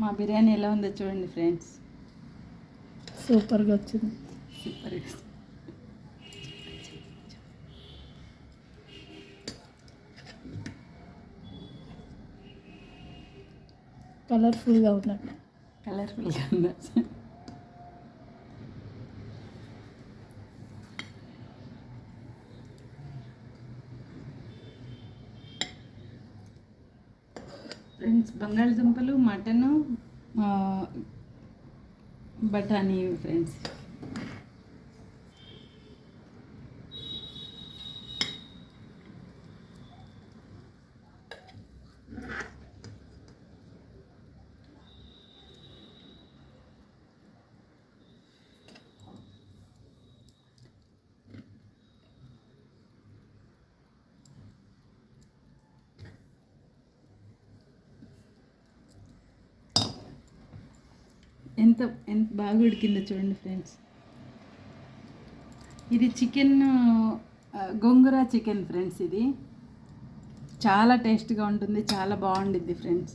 మా బిర్యానీ ఎలా ఉందో చూడండి ఫ్రెండ్స్. సూపర్గా వచ్చింది. సూపర్గా కలర్ఫుల్గా ఉన్నట్టు. కలర్ఫుల్గా ఉందా? ఫ్రెండ్స్, బంగాళదుంపలు, మటను, బఠానీ ఫ్రెండ్స్. ఎంత ఎంత బాగా ఉడికిందో చూడండి ఫ్రెండ్స్. ఇది చికెన్, గోంగూర చికెన్ ఫ్రెండ్స్. ఇది చాలా టేస్ట్గా ఉంటుంది, చాలా బాగుండిద్ది ఫ్రెండ్స్.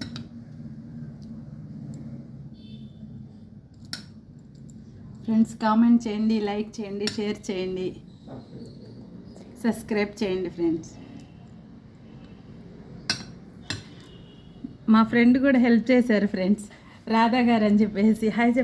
ఫ్రెండ్స్, కామెంట్ చేయండి, లైక్ చేయండి, షేర్ చేయండి, సబ్స్క్రైబ్ చేయండి ఫ్రెండ్స్. మా ఫ్రెండ్ కూడా హెల్ప్ చేశారు ఫ్రెండ్స్, రాధా గారు అని చెప్పేసి హాయ్